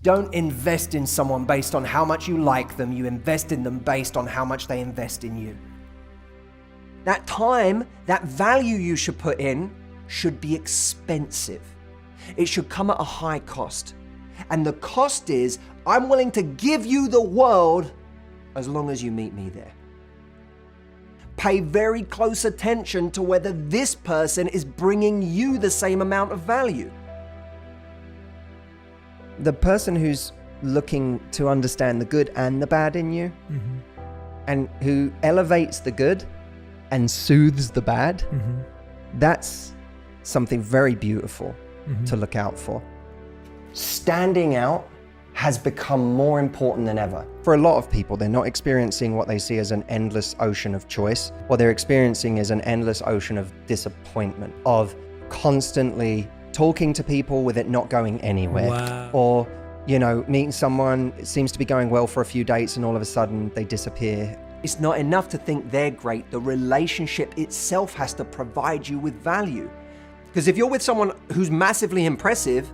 don't invest in someone based on how much you like them. You invest in them based on how much they invest in you. That time, that value you should put in should be expensive. It should come at a high cost. And the cost is, I'm willing to give you the world as long as you meet me there. Pay very close attention to whether this person is bringing you the same amount of value. The person who's looking to understand the good and the bad in you, and who elevates the good and soothes the bad, that's something very beautiful to look out for. Standing out has become more important than ever. For a lot of people, they're not experiencing what they see as an endless ocean of choice. What they're experiencing is an endless ocean of disappointment, of constantly talking to people with it not going anywhere. Wow. Or, you know, meeting someone, it seems to be going well for a few dates and all of a sudden they disappear. It's not enough to think they're great. The relationship itself has to provide you with value. Because if you're with someone who's massively impressive,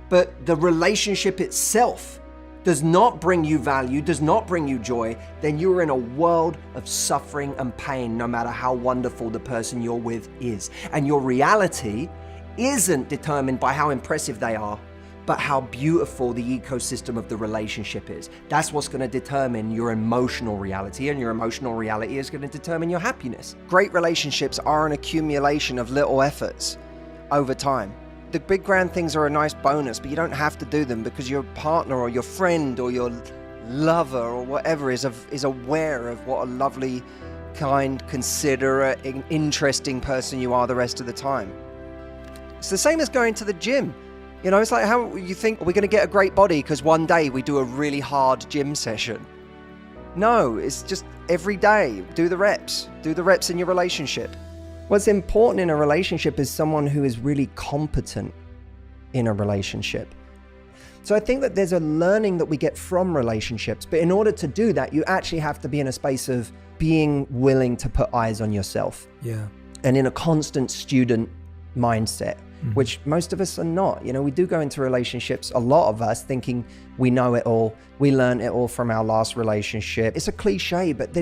but the relationship itself does not bring you value, does not bring you joy, then you're in a world of suffering and pain, no matter how wonderful the person you're with is. And your reality isn't determined by how impressive they are, but how beautiful the ecosystem of the relationship is. That's what's going to determine your emotional reality, and your emotional reality is going to determine your happiness. Great relationships are an accumulation of little efforts over time. The big grand things are a nice bonus, but you don't have to do them because your partner or your friend or your lover or whatever is aware of what a lovely, kind, considerate, interesting person you are the rest of the time. It's the same as going to the gym. You know, it's like how you think we're going to get a great body because one day we do a really hard gym session. No, it's just every day. Do the reps. Do the reps in your relationship. What's important in a relationship is someone who is really competent in a relationship. So I think that there's a learning that we get from relationships, but in order to do that, you actually have to be in a space of being willing to put eyes on yourself. Yeah. And in a constant student mindset, which most of us are not. You know, we do go into relationships, a lot of us, thinking we know it all. We learned it all from our last relationship. It's a cliche, but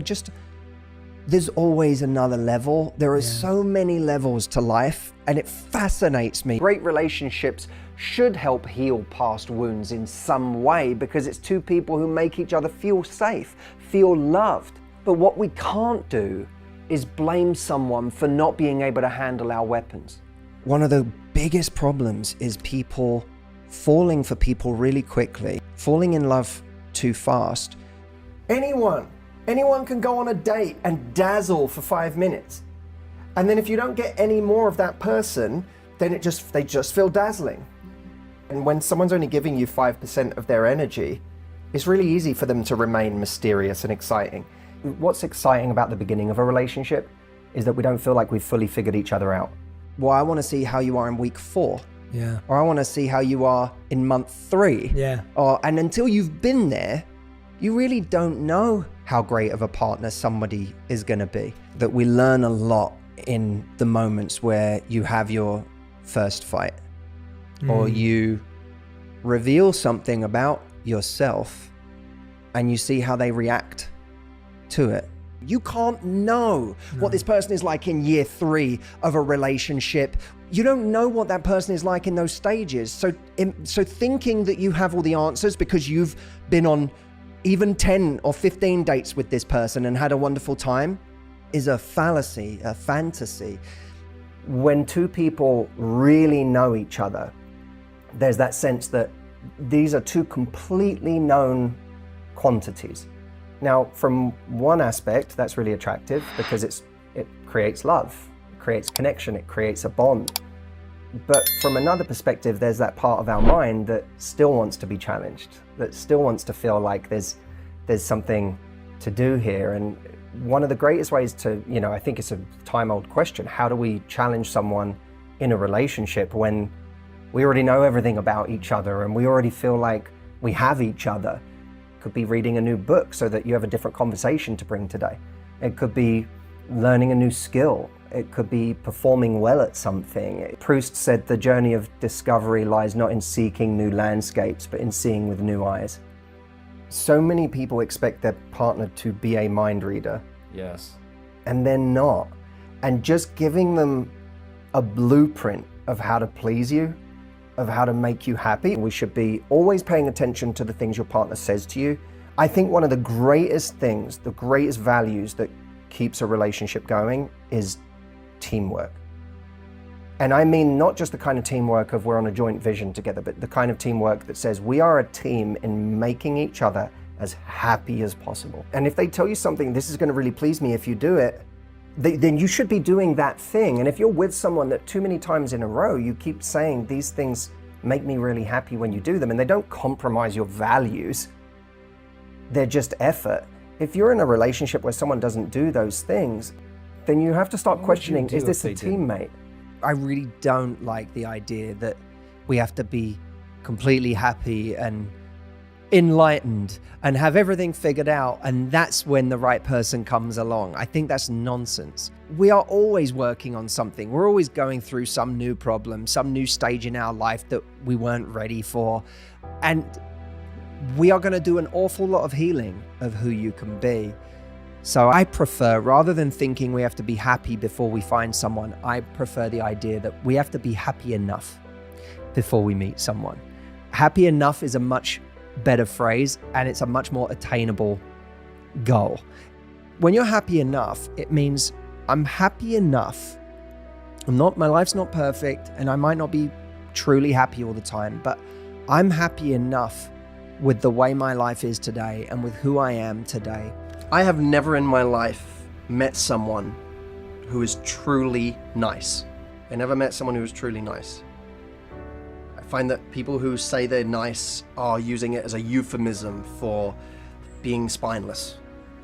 there's always another level. There are so many levels to life, and it fascinates me. Great relationships should help heal past wounds in some way, because it's two people who make each other feel safe, feel loved. But what we can't do is blame someone for not being able to handle our weapons. One of the biggest problems is people falling for people really quickly, falling in love too fast. Anyone can go on a date and dazzle for 5 minutes. And then if you don't get any more of that person, then they just feel dazzling. And when someone's only giving you 5% of their energy, it's really easy for them to remain mysterious and exciting. What's exciting about the beginning of a relationship is that we don't feel like we've fully figured each other out. Well, I want to see how you are in week 4. Yeah. Or I want to see how you are in month 3. Yeah. And until you've been there, you really don't know how great of a partner somebody is going to be. That we learn a lot in the moments where you have your first fight, or you reveal something about yourself and you see how they react to it. You can't know what this person is like in year 3 of a relationship. You don't know what that person is like in those stages. So thinking that you have all the answers because you've been on even 10 or 15 dates with this person and had a wonderful time is a fallacy, a fantasy. When two people really know each other, there's that sense that these are two completely known quantities. Now, from one aspect, that's really attractive because it creates love, it creates connection, it creates a bond. But from another perspective, there's that part of our mind that still wants to be challenged, that still wants to feel like there's something to do here. And one of the greatest ways to, I think it's a time-old question, how do we challenge someone in a relationship when we already know everything about each other and we already feel like we have each other? Could be reading a new book so that you have a different conversation to bring today. It could be learning a new skill. It could be performing well at something. Proust said the journey of discovery lies not in seeking new landscapes, but in seeing with new eyes. So many people expect their partner to be a mind reader. Yes. And they're not. And just giving them a blueprint of how to please you, of how to make you happy. We should be always paying attention to the things your partner says to you. I think one of the greatest things, the greatest values that keeps a relationship going is teamwork. And I mean not just the kind of teamwork of we're on a joint vision together, but the kind of teamwork that says we are a team in making each other as happy as possible. And if they tell you something, this is going to really please me if you do it, then you should be doing that thing. And if you're with someone that too many times in a row, you keep saying these things make me really happy when you do them, and they don't compromise your values, they're just effort. If you're in a relationship where someone doesn't do those things, then you have to start questioning, is this a teammate? I really don't like the idea that we have to be completely happy and enlightened and have everything figured out, and that's when the right person comes along. I think that's nonsense. We are always working on something. We're always going through some new problem, some new stage in our life that we weren't ready for. And we are going to do an awful lot of healing of who you can be. So I prefer, rather than thinking we have to be happy before we find someone, I prefer the idea that we have to be happy enough before we meet someone. Happy enough is a much better phrase, and it's a much more attainable goal. When you're happy enough, it means I'm happy enough. My life's not perfect, and I might not be truly happy all the time, but I'm happy enough with the way my life is today and with who I am today. I have never in my life met someone who is truly nice. I never met someone who is truly nice. I find that people who say they're nice are using it as a euphemism for being spineless,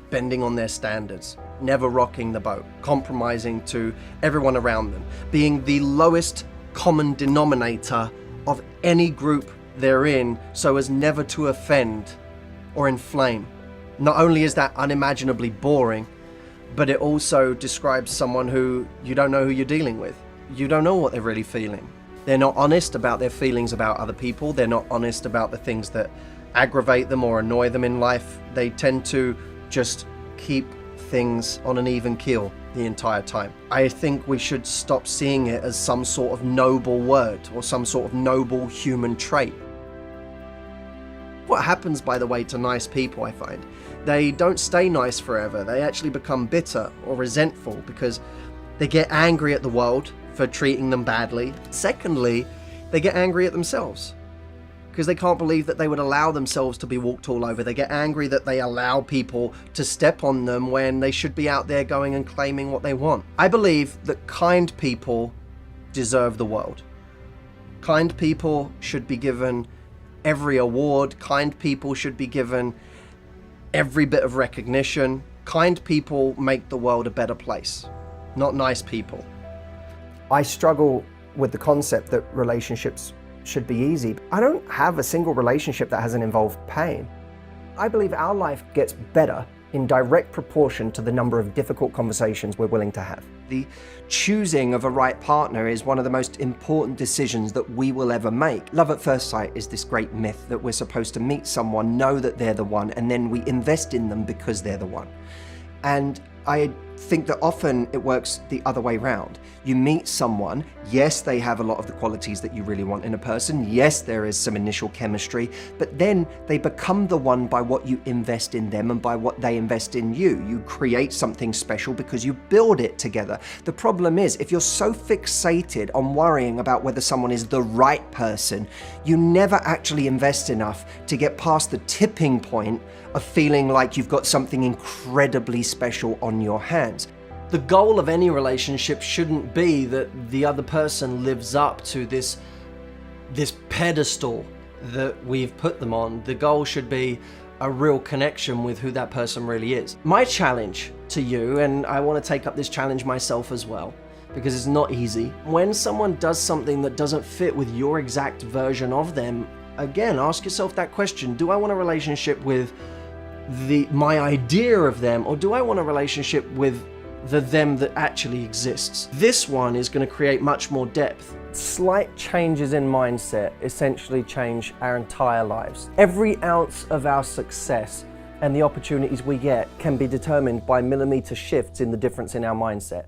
bending on their standards, never rocking the boat, compromising to everyone around them, being the lowest common denominator of any group they're in so as never to offend or inflame. Not only is that unimaginably boring, but it also describes someone who you don't know who you're dealing with. You don't know what they're really feeling. They're not honest about their feelings about other people. They're not honest about the things that aggravate them or annoy them in life. They tend to just keep things on an even keel the entire time. I think we should stop seeing it as some sort of noble word or some sort of noble human trait. What happens, by the way, to nice people, I find, they don't stay nice forever. They actually become bitter or resentful because they get angry at the world for treating them badly. Secondly, they get angry at themselves because they can't believe that they would allow themselves to be walked all over. They get angry that they allow people to step on them when they should be out there going and claiming what they want. I believe that kind people deserve the world. Kind people should be given every award. Kind people should be given every bit of recognition. Kind people make the world a better place, not nice people. I struggle with the concept that relationships should be easy. I don't have a single relationship that hasn't involved pain. I believe our life gets better in direct proportion to the number of difficult conversations we're willing to have. The choosing of a right partner is one of the most important decisions that we will ever make. Love at first sight is this great myth that we're supposed to meet someone, know that they're the one, and then we invest in them because they're the one. And I think that often it works the other way around. You meet someone, yes, they have a lot of the qualities that you really want in a person. Yes, there is some initial chemistry, but then they become the one by what you invest in them and by what they invest in you. You create something special because you build it together. The problem is, if you're so fixated on worrying about whether someone is the right person, you never actually invest enough to get past the tipping point of feeling like you've got something incredibly special on your hands. The goal of any relationship shouldn't be that the other person lives up to this pedestal that we've put them on. The goal should be a real connection with who that person really is. My challenge to you, and I want to take up this challenge myself as well, because it's not easy. When someone does something that doesn't fit with your exact version of them, again, ask yourself that question. Do I want a relationship with my idea of them, or do I want a relationship with the them that actually exists. This one is going to create much more depth. Slight changes in mindset essentially change our entire lives. Every ounce of our success and the opportunities we get can be determined by millimeter shifts in the difference in our mindset.